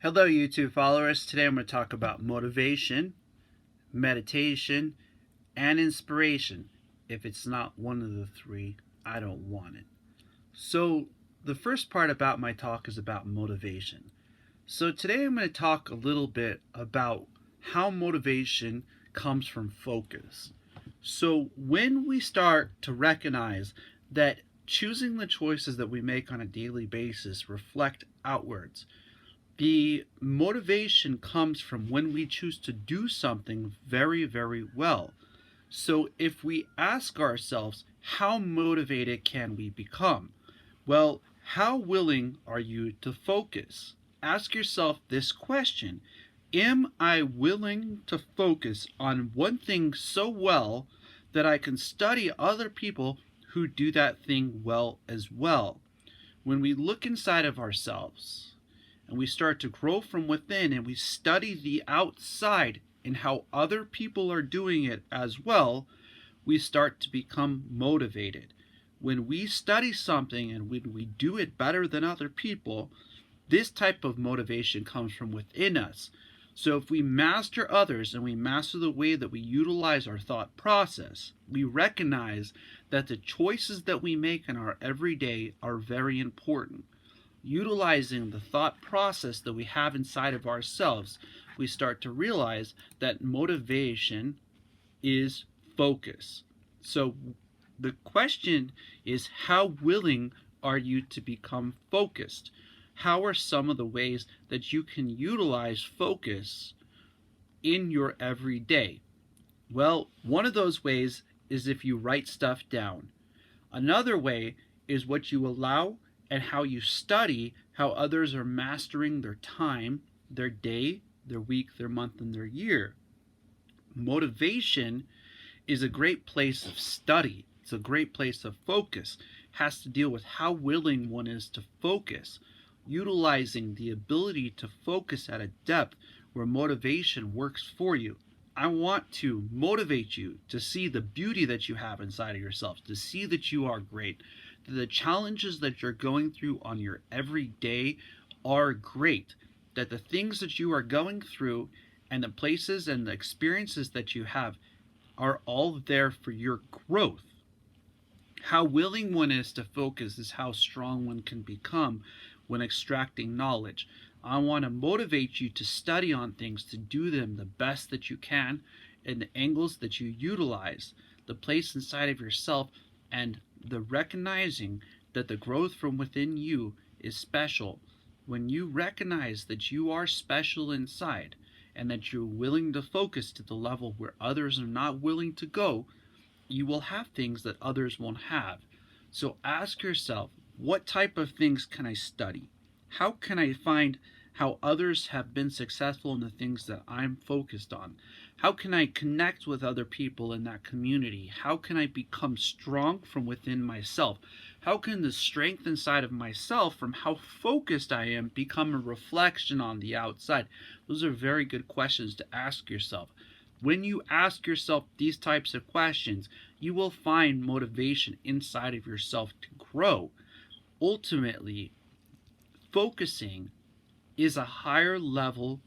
Hello, YouTube followers. Today I'm going to talk about motivation, meditation, and inspiration. If it's not one of the three, I don't want it. So, the first part about my talk is about motivation. So, today I'm going to talk a little bit about how motivation comes from focus. So, when we start to recognize that choosing the choices that we make on a daily basis reflect outwards, the motivation comes from when we choose to do something very, very well. So if we ask ourselves, how motivated can we become? Well, how willing are you to focus? Ask yourself this question. Am I willing to focus on one thing so well that I can study other people who do that thing well as well? When we look inside of ourselves, and we start to grow from within and we study the outside and how other people are doing it as well, we start to become motivated. When we study something and when we do it better than other people, this type of motivation comes from within us. So if we master others and we master the way that we utilize our thought process, we recognize that the choices that we make in our everyday are very important. Utilizing the thought process that we have inside of ourselves, we start to realize that motivation is focus. So the question is, how willing are you to become focused? How are some of the ways that you can utilize focus in your everyday? Well, one of those ways is if you write stuff down. Another way is what you allow and how you study how others are mastering their time, their day, their week, their month, and their year. Motivation is a great place of study. It's a great place of focus. It has to deal with how willing one is to focus, utilizing the ability to focus at a depth where motivation works for you. I want to motivate you to see the beauty that you have inside of yourself, to see that you are great, that the challenges that you're going through on your everyday are great, that the things that you are going through and the places and the experiences that you have are all there for your growth. How willing one is to focus is how strong one can become when extracting knowledge. I want to motivate you to study on things, to do them the best that you can, in the angles that you utilize, the place inside of yourself, and the recognizing that the growth from within you is special. When you recognize that you are special inside and that you're willing to focus to the level where others are not willing to go, you will have things that others won't have. So ask yourself, what type of things can I study? How can I find how others have been successful in the things that I'm focused on? How can I connect with other people in that community? How can I become strong from within myself? How can the strength inside of myself from how focused I am become a reflection on the outside? Those are very good questions to ask yourself. When you ask yourself these types of questions, you will find motivation inside of yourself to grow. Ultimately, focusing is a higher level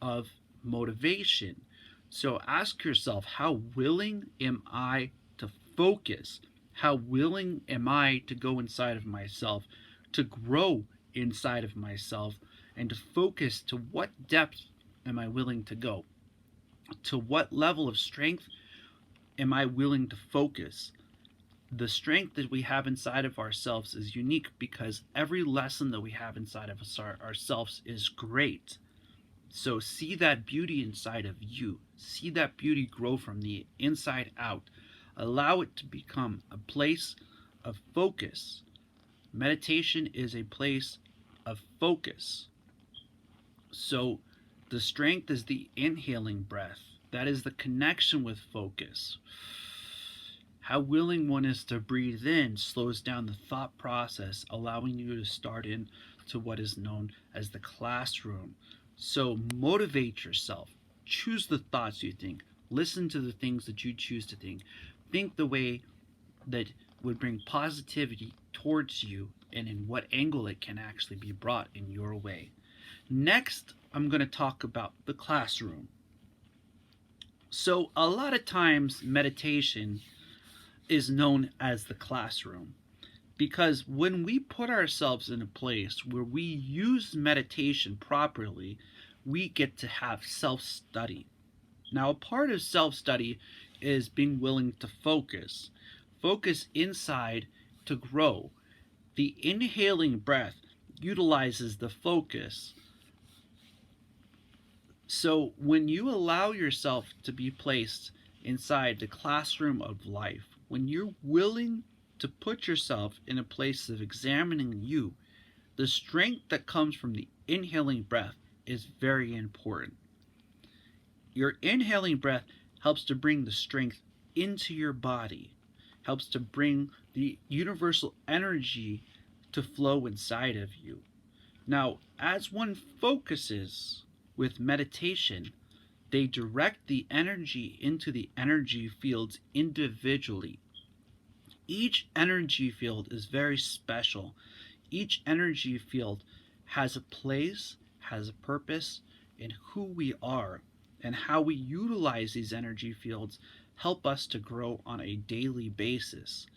of motivation. So ask yourself, how willing am I to focus? How willing am I to go inside of myself, to grow inside of myself, and to focus to what depth am I willing to go? To what level of strength am I willing to focus? The strength that we have inside of ourselves is unique because every lesson that we have inside of ourselves is great. So see that beauty inside of you. See that beauty grow from the inside out. Allow it to become a place of focus. Meditation is a place of focus. So the strength is the inhaling breath. That is the connection with focus. How willing one is to breathe in slows down the thought process, allowing you to start into what is known as the classroom. So motivate yourself. Choose the thoughts you think. Listen to the things that you choose to think. Think the way that would bring positivity towards you and in what angle it can actually be brought in your way. Next, I'm going to talk about the classroom. So, a lot of times, meditation is known as the classroom because when we put ourselves in a place where we use meditation properly, we get to have self study. Now, a part of self study is being willing to focus inside to grow. The inhaling breath utilizes the focus. So, when you allow yourself to be placed inside the classroom of life, when you're willing to put yourself in a place of examining you, the strength that comes from the inhaling breath is very important. Your inhaling breath helps to bring the strength into your body, helps to bring the universal energy to flow inside of you. Now, as one focuses with meditation, they direct the energy into the energy fields individually. Each energy field is very special. Each energy field has a place, has a purpose, and who we are and how we utilize these energy fields help us to grow on a daily basis.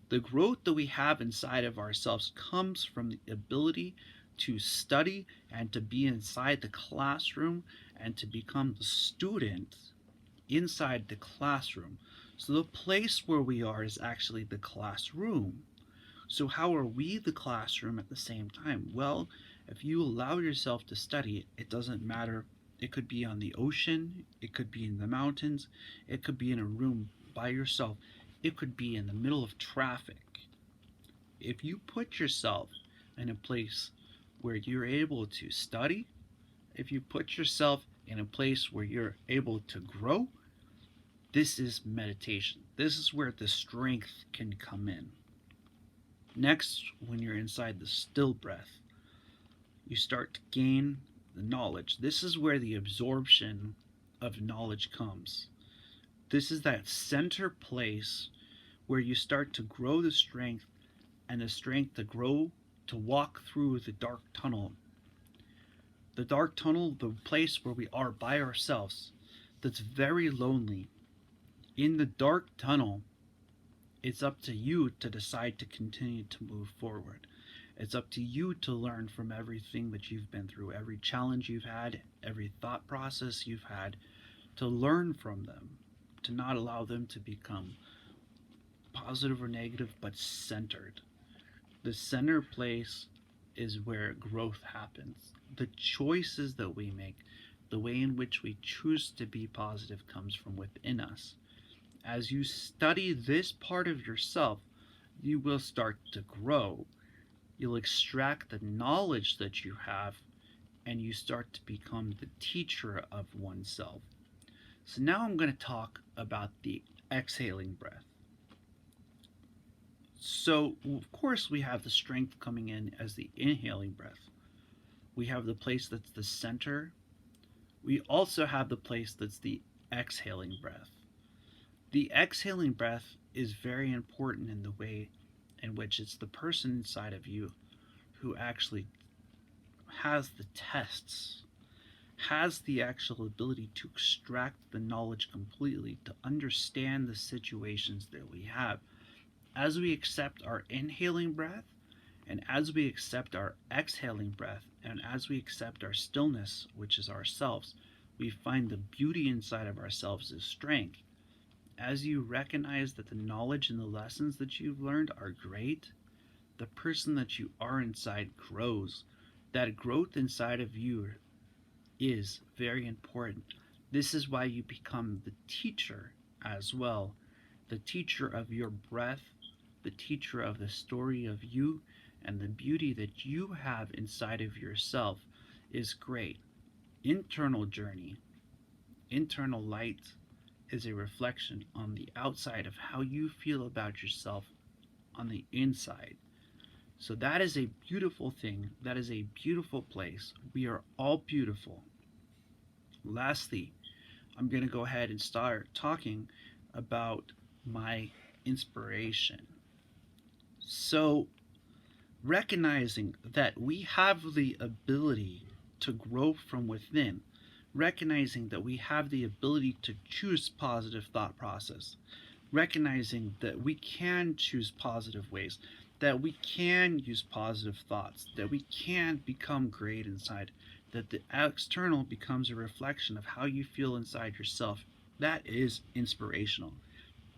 The growth that we have inside of ourselves comes from the ability to study and to be inside the classroom and to become the student inside the classroom. So the place where we are is actually the classroom. So, how are we the classroom at the same time? Well, if you allow yourself to study, it doesn't matter. It could be on the ocean, it could be in the mountains, it could be in a room by yourself, it could be in the middle of traffic. If you put yourself in a place where you're able to study, if you put yourself in a place where you're able to grow, this is meditation. This is where the strength can come in. Next, when you're inside the still breath, you start to gain the knowledge. This is where the absorption of knowledge comes. This is that center place where you start to grow the strength and the strength to grow to walk through the dark tunnel. The dark tunnel, the place where we are by ourselves, that's very lonely. In the dark tunnel, it's up to you to decide to continue to move forward. It's up to you to learn from everything that you've been through, every challenge you've had, every thought process you've had, to learn from them, to not allow them to become positive or negative, but centered. The center place is where growth happens. The choices that we make, the way in which we choose to be positive comes from within us. As you study this part of yourself, you will start to grow. You'll extract the knowledge that you have, and you start to become the teacher of oneself. So now I'm going to talk about the exhaling breath. So, of course, we have the strength coming in as the inhaling breath. We have the place that's the center. We also have the place that's the exhaling breath. The exhaling breath is very important in the way in which it's the person inside of you who actually has the tests, has the actual ability to extract the knowledge completely, to understand the situations that we have. As we accept our inhaling breath, and as we accept our exhaling breath, and as we accept our stillness, which is ourselves, we find the beauty inside of ourselves is strength. As you recognize that the knowledge and the lessons that you've learned are great, the person that you are inside grows. That growth inside of you is very important. This is why you become the teacher as well. The teacher of your breath, the teacher of the story of you, and the beauty that you have inside of yourself is great. Internal journey, internal light, is a reflection on the outside of how you feel about yourself on the inside. So that is a beautiful thing. That is a beautiful place. We are all beautiful. Lastly, I'm going to go ahead and start talking about my inspiration. So, recognizing that we have the ability to grow from within, recognizing that we have the ability to choose positive thought process, recognizing that we can choose positive ways, that we can use positive thoughts, that we can become great inside, that the external becomes a reflection of how you feel inside yourself. That is inspirational.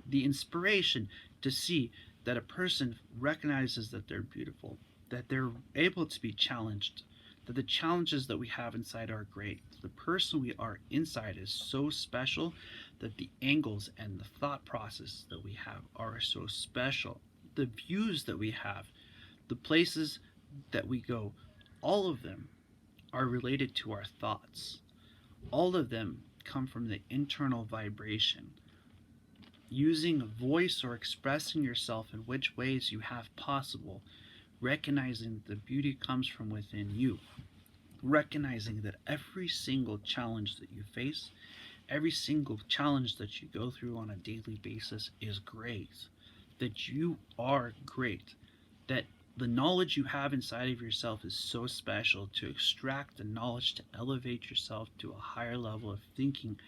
The inspiration to see that a person recognizes that they're beautiful, that they're able to be challenged, that the challenges that we have inside are great. The person we are inside is so special, that the angles and the thought process that we have are so special. The views that we have, the places that we go, all of them are related to our thoughts. All of them come from the internal vibration. Using a voice or expressing yourself in which ways you have possible, recognizing the beauty comes from within you, recognizing that every single challenge that you face, every single challenge that you go through on a daily basis is great, that you are great, that the knowledge you have inside of yourself is so special. To extract the knowledge, to elevate yourself to a higher level of thinking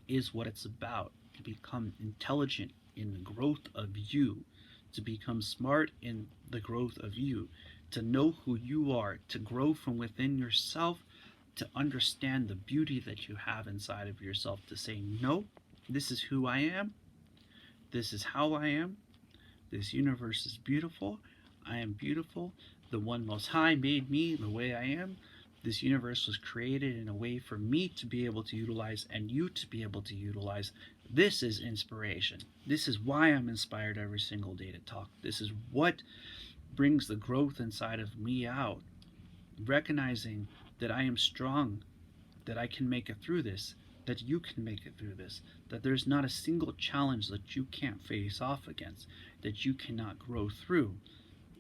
is what it's about. To become intelligent in the growth of you, to become smart in the growth of you, to know who you are, to grow from within yourself, to understand the beauty that you have inside of yourself, to say, no, this is who I am, this is how I am, this universe is beautiful, I am beautiful, the one most high made me the way I am. This universe was created in a way for me to be able to utilize and you to be able to utilize. This is inspiration. This is why I'm inspired every single day to talk. This is what brings the growth inside of me out. Recognizing that I am strong, that I can make it through this, that you can make it through this, that there's not a single challenge that you can't face off against, that you cannot grow through.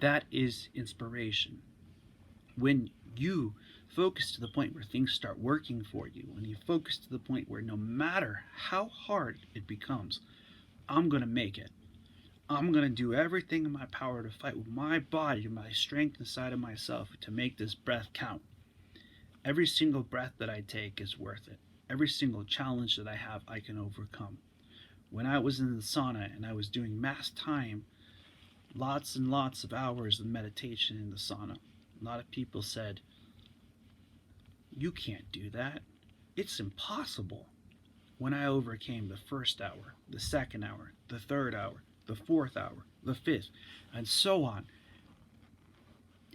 That is inspiration. When you focus to the point where things start working for you, when you focus to the point where no matter how hard it becomes, I'm going to make it. I'm going to do everything in my power to fight with my body and my strength inside of myself to make this breath count. Every single breath that I take is worth it. Every single challenge that I have, I can overcome. When I was in the sauna and I was doing mass time, lots and lots of hours of meditation in the sauna, a lot of people said, you can't do that. It's impossible. When I overcame the first hour, the second hour, the third hour, the fourth hour, the fifth, and so on,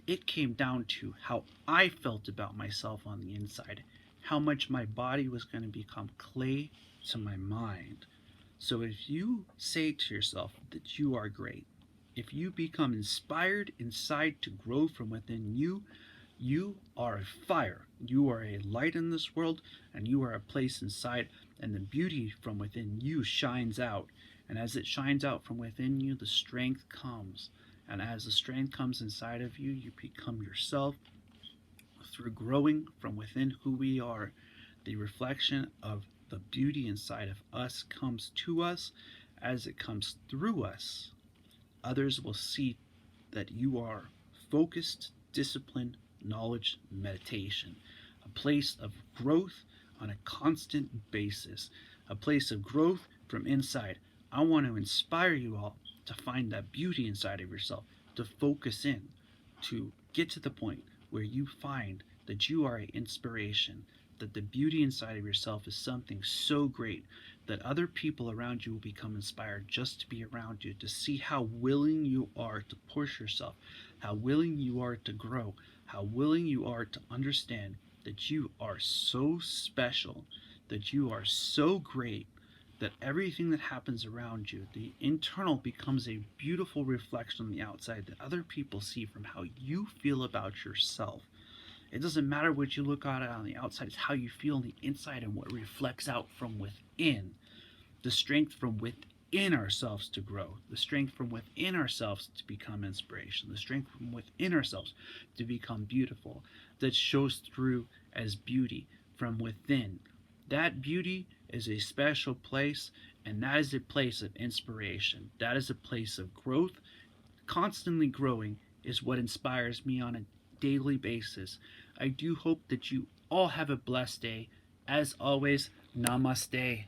it came down to how I felt about myself on the inside, how much my body was going to become clay to my mind. So if you say to yourself that you are great, if you become inspired inside to grow from within you, you are a fire. You are a light in this world, and you are a place inside, and the beauty from within you shines out. And as it shines out from within you, the strength comes. And as the strength comes inside of you, you become yourself through growing from within who we are. The reflection of the beauty inside of us comes to us. As it comes through us, others will see that you are focused, disciplined, knowledge, meditation, a place of growth on a constant basis, a place of growth from inside. I want to inspire you all to find that beauty inside of yourself, to focus in, to get to the point where you find that you are an inspiration, that the beauty inside of yourself is something so great that other people around you will become inspired just to be around you, to see how willing you are to push yourself, how willing you are to grow, how willing you are to understand that you are so special, that you are so great, that everything that happens around you, the internal becomes a beautiful reflection on the outside that other people see from how you feel about yourself. It doesn't matter what you look at on the outside, it's how you feel on the inside and what reflects out from within. The strength from within ourselves to grow, the strength from within ourselves to become inspiration, the strength from within ourselves to become beautiful, that shows through as beauty from within. That beauty is a special place, and that is a place of inspiration. That is a place of growth. Constantly growing is what inspires me on a daily basis. I do hope that you all have a blessed day. As always, namaste.